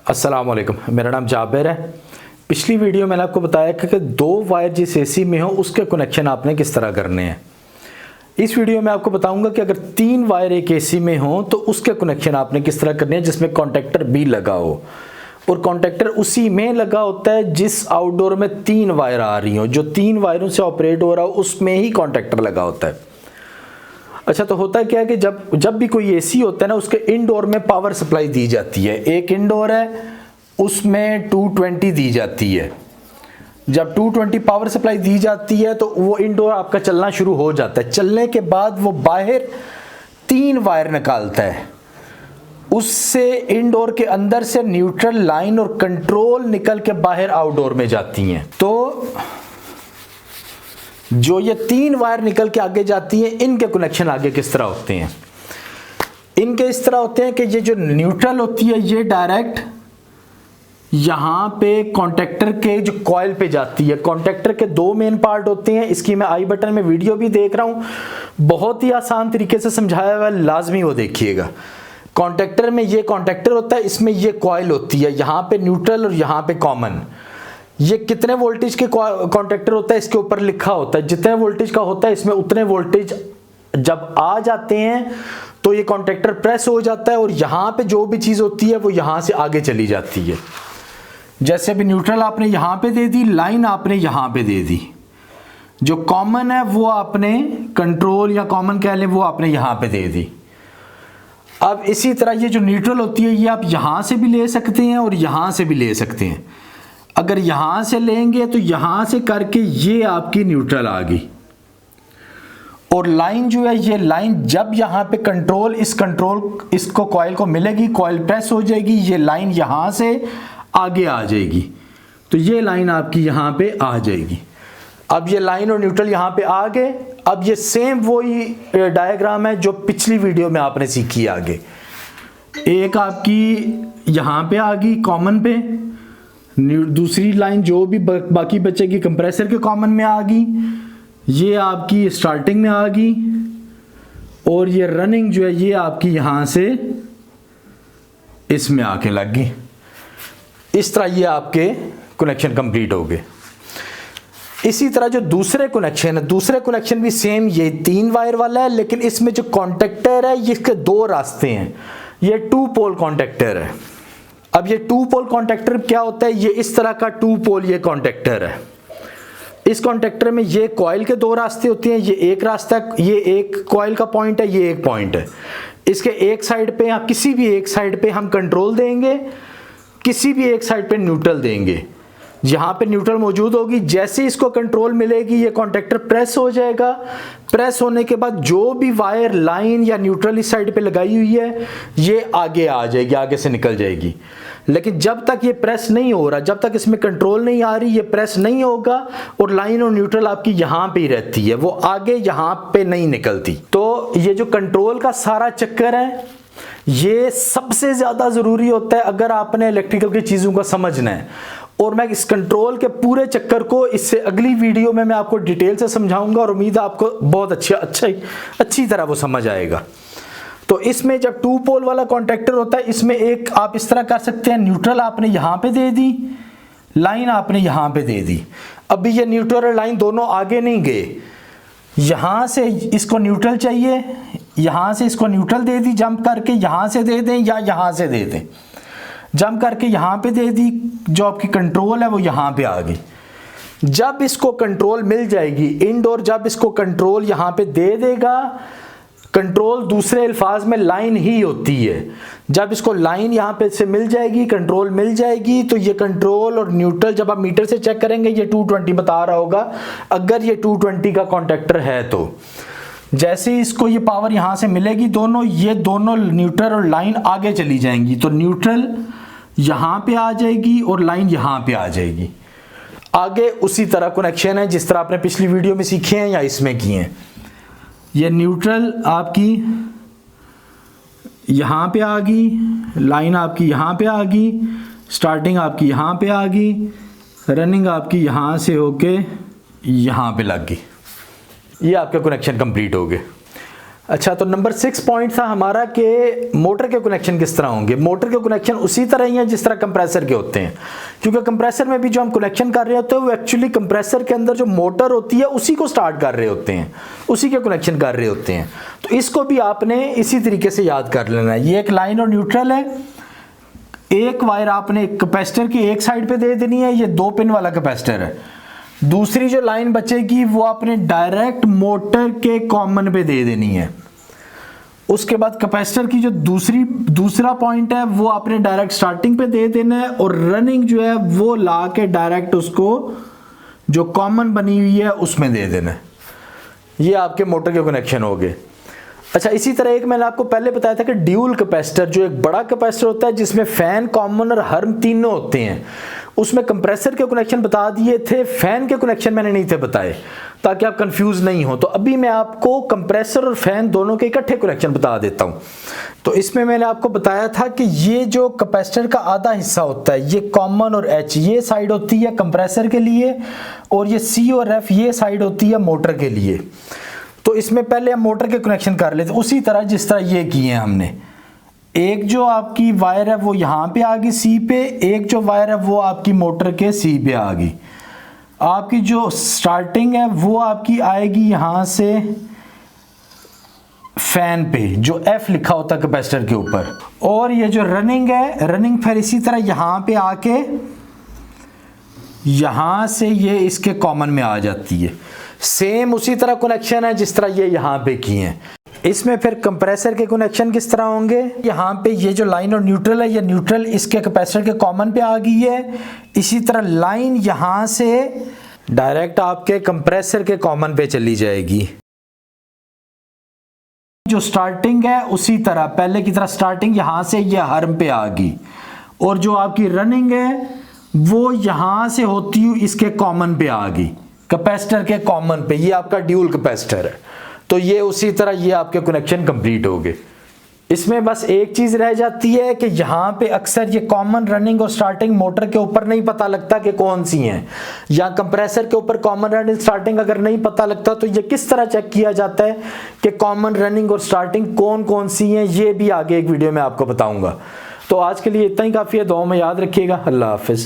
अस्सलाम वालेकुम, मेरा नाम जाबिर है। पिछली वीडियो मैंने आपको बताया कि दो वायर जिस एसी में हो उसके कनेक्शन आपने किस तरह करने हैं। इस वीडियो में आपको बताऊंगा कि अगर 3 वायर एक एसी में हो तो उसके कनेक्शन आपने किस तरह करने हैं, जिसमें कॉन्टेक्टर भी लगा हो। और कॉन्टेक्टर उसी में लगा होता है जिस आउटडोर में 3 वायर आ रही हो, जो 3 वायरों से ऑपरेट हो रहा हो उसमें ही कॉन्टेक्टर लगा होता है। अच्छा, तो होता है क्या है कि जब भी कोई एसी होता है ना, उसके इनडोर में पावर सप्लाई दी जाती है। एक इनडोर है उसमें 220 दी जाती है। जब 220 पावर सप्लाई दी जाती है तो वो इनडोर आपका चलना शुरू हो जाता है। चलने के बाद वो बाहर 3 वायर निकालता है, उससे इनडोर के अंदर से न्यूट्रल लाइन और कंट्रोल निकल के बाहर आउटडोर में जाती हैं। तो जो ये 3 वायर निकल के आगे जाती हैं, इनके कनेक्शन आगे किस तरह होते हैं। इनके इस तरह होते हैं कि ये जो न्यूट्रल होती है ये डायरेक्ट यहां पे कॉन्टेक्टर के जो कॉइल पे जाती है। कॉन्टेक्टर के 2 मेन पार्ट होते हैं, इसकी मैं आई बटन में वीडियो भी देख रहा हूं, बहुत ही आसान तरीके से समझाया हुआ, लाजमी वो देखिएगा। कॉन्टेक्टर में ये कॉन्टेक्टर होता है, इसमें ये कॉइल होती है, यहां पे न्यूट्रल और यहां पे कॉमन। ये कितने वोल्टेज के कॉन्टेक्टर होता है इसके ऊपर लिखा होता है, जितने वोल्टेज का होता है इसमें उतने वोल्टेज जब आ जाते हैं तो ये कॉन्टेक्टर प्रेस हो जाता है और यहां पे जो भी चीज होती है वो यहां से आगे चली जाती है। जैसे अभी न्यूट्रल आपने यहां पे दे दी, लाइन आपने यहां पे दे दी, जो कॉमन है वो आपने कंट्रोल या कॉमन कह लें वो आपने यहां पे दे दी। अब इसी तरह ये जो न्यूट्रल होती है ये आप यहां से भी ले सकते हैं और यहां से भी ले सकते हैं। अगर यहां से लेंगे तो यहां से करके ये आपकी न्यूट्रल आ गई, और लाइन जो है ये लाइन जब यहां पे कंट्रोल इसको कॉइल को मिलेगी, कॉइल प्रेस हो जाएगी, ये लाइन यहां से आगे आ जाएगी, तो ये लाइन आपकी यहां पे आ जाएगी। अब ये लाइन और न्यूट्रल यहां पे आ गए। अब ये सेम वही डायग्राम है जो पिछली वीडियो में आपने सीखी आगे। एक आपकी यहां पे आ गई कॉमन पे, दूसरी लाइन जो भी बाकी बचेगी कंप्रेसर के कॉमन में आ गई, ये आपकी स्टार्टिंग में आ गई, और ये रनिंग जो है ये आपकी यहां से इसमें आके लग गई। इस तरह ये आपके कनेक्शन कंप्लीट हो गए। इसी तरह जो दूसरे कनेक्शन है, दूसरे कनेक्शन भी सेम ये 3 वायर वाला है, लेकिन इसमें जो कॉन्टेक्टर है इसके 2 रास्ते हैं। ये 2 पोल कॉन्टेक्टर है। अब ये 2 पोल कॉन्टेक्टर क्या होता है, ये इस तरह का 2 पोल ये कॉन्टेक्टर है। इस कॉन्टेक्टर में ये कॉइल के 2 रास्ते होते हैं, ये एक रास्ता, ये एक कॉइल का पॉइंट है, ये एक पॉइंट है। इसके एक साइड पे, किसी भी एक साइड पे हम कंट्रोल देंगे, किसी भी एक साइड पे न्यूट्रल देंगे। यहां पे न्यूट्रल मौजूद होगी, जैसे इसको कंट्रोल मिलेगी ये कॉन्टेक्टर प्रेस हो जाएगा। प्रेस होने के बाद जो भी वायर लाइन या न्यूट्रल इस साइड पे लगाई हुई है ये आगे आ जाएगी, आगे से निकल जाएगी। लेकिन जब तक ये प्रेस नहीं हो रहा, जब तक इसमें कंट्रोल नहीं आ रही, ये प्रेस नहीं होगा और लाइन और न्यूट्रल आपकी यहां पे ही रहती है, वो आगे यहां पे नहीं निकलती। तो ये जो कंट्रोल का सारा चक्कर है ये सबसे ज्यादा जरूरी होता है अगर आपने इलेक्ट्रिकल की चीजों को समझना है। और मैं इस कंट्रोल के पूरे चक्कर को इससे अगली वीडियो में मैं आपको डिटेल से समझाऊंगा और उम्मीद है आपको बहुत अच्छी तरह वो समझ आएगा। तो इसमें जब 2 पोल वाला कॉन्टेक्टर होता है, इसमें एक आप इस तरह कर सकते हैं, न्यूट्रल आपने यहां पे दे दी, लाइन आपने यहां पे दे दी। अभी ये न्यूट्रल और लाइन दोनों आगे नहीं गए, यहां से इसको न्यूट्रल चाहिए, यहां से इसको न्यूट्रल दे दी, जंप करके यहां से दे दें या यहां से दे दें, जंप करके यहां पे दे दी, जो आपकी कंट्रोल है वो यहां पे आ गई। जब इसको कंट्रोल मिल जाएगी इनडोर, जब इसको कंट्रोल यहां पे दे देगा, कंट्रोल दूसरे अल्फाज में लाइन ही होती है। जब इसको लाइन यहां पे से मिल जाएगी, कंट्रोल मिल जाएगी, तो ये कंट्रोल और न्यूट्रल जब आप मीटर से चेक करेंगे ये 220 बता रहा होगा, अगर ये 220 का कॉन्टेक्टर है तो। जैसे ही इसको ये पावर यहां से मिलेगी, ये दोनों न्यूट्रल और लाइन आगे चली जाएंगी, तो न्यूट्रल यहां पे आ जाएगी और लाइन यहां पे आ जाएगी। आगे उसी तरह कनेक्शन है जिस तरह आपने पिछली वीडियो में सीखे हैं या इसमें किए हैं। ये न्यूट्रल आपकी यहां पे आ गई, लाइन आपकी यहां पे आ गई, स्टार्टिंग आपकी यहां पे आ गई, रनिंग आपकी यहां से होके यहां पे लग गई। ये आपके कनेक्शन कंप्लीट हो गए। अच्छा, तो नंबर 6 पॉइंट था हमारा कि मोटर के कनेक्शन किस तरह होंगे। मोटर के कनेक्शन उसी तरह ही हैं जिस तरह कंप्रेसर के होते हैं, क्योंकि कंप्रेसर में भी जो हम कनेक्शन कर रहे होते हैं वो एक्चुअली कंप्रेसर के अंदर जो मोटर होती है उसी को स्टार्ट कर रहे होते हैं, उसी के कनेक्शन कर रहे होते हैं। तो इसको भी आपने इसी तरीके से याद कर लेना है। ये एक लाइन और न्यूट्रल है, एक वायर आपने कैपेसिटर की एक साइड पे दे देनी है, ये 2 पिन वाला कैपेसिटर है। दूसरी जो लाइन बचेगी वो आपने डायरेक्ट मोटर के कॉमन पे दे देनी है। उसके बाद कैपेसिटर की जो दूसरा पॉइंट है वो आपने डायरेक्ट स्टार्टिंग पे दे देना है, और रनिंग जो है वो ला के डायरेक्ट उसको जो कॉमन बनी हुई है उसमें दे देना है। ये आपके मोटर के कनेक्शन हो गए। अच्छा, इसी तरह एक मैंने आपको पहले बताया था कि ड्यूल कैपेसिटर, जो एक बड़ा कैपेसिटर होता है जिसमें फैन, कॉमन और हर्म तीनों होते हैं, उसमें कंप्रेसर के कनेक्शन बता दिए थे, फैन के कनेक्शन मैंने नहीं थे बताए ताकि आप कंफ्यूज नहीं हो। तो अभी मैं आपको कंप्रेसर और फैन दोनों के इकट्ठे कनेक्शन बता देता हूं। तो इसमें मैंने आपको बताया था कि ये जो कैपेसिटर का आधा हिस्सा होता है, ये कॉमन और एच, ये साइड होती है कंप्रेसर के लिए, और ये सी और एफ ये साइड होती है मोटर के लिए। तो इसमें पहले हम मोटर के कनेक्शन कर लेते हैं उसी तरह जिस तरह ये किए हैं हमने। एक जो आपकी वायर है वो यहाँ पे आ गई सी पे, एक जो वायर है वो आपकी मोटर के सी पे आ गई। आपकी जो स्टार्टिंग है वो आपकी आएगी यहाँ से फैन पे, जो एफ लिखा होता है कैपेसिटर के ऊपर, और ये जो रनिंग है, रनिंग फिर इसी तरह यहाँ पे आके यहाँ से ये इसके कॉमन में आ जाती है। सेम उसी तरह कनेक्शन है जिस तरह ये यहाँ पे किए हैं। इसमें फिर कंप्रेसर के कनेक्शन किस तरह होंगे, यहाँ पे ये जो लाइन और न्यूट्रल है, ये न्यूट्रल इसके कैपेसिटर के कॉमन पे आ गई है। इसी तरह लाइन यहाँ से डायरेक्ट आपके कंप्रेसर के कॉमन पे चली जाएगी। जो स्टार्टिंग है उसी तरह पहले की तरह स्टार्टिंग यहाँ से ये हर्म पे आ गई, और जो आपकी रनिंग है वो यहाँ से होती हुई इसके कॉमन पे आ गई, कैपेसिटर के कॉमन पे। ये आपका ड्यूल कैपेसिटर है। तो ये उसी तरह ये आपके कनेक्शन कंप्लीट हो गए। इसमें बस एक चीज रह जाती है कि यहाँ पे अक्सर ये कॉमन, रनिंग और स्टार्टिंग मोटर के ऊपर नहीं पता लगता कि कौन सी हैं, या कंप्रेसर के ऊपर कॉमन, रनिंग, स्टार्टिंग अगर नहीं पता लगता तो ये किस तरह चेक किया जाता है कि कॉमन, रनिंग और स्टार्टिंग कौन कौन सी हैं, ये भी आगे एक वीडियो में आपको बताऊंगा। तो आज के लिए इतना ही काफी है। दुआ में याद रखिएगा। अल्लाह हाफिज।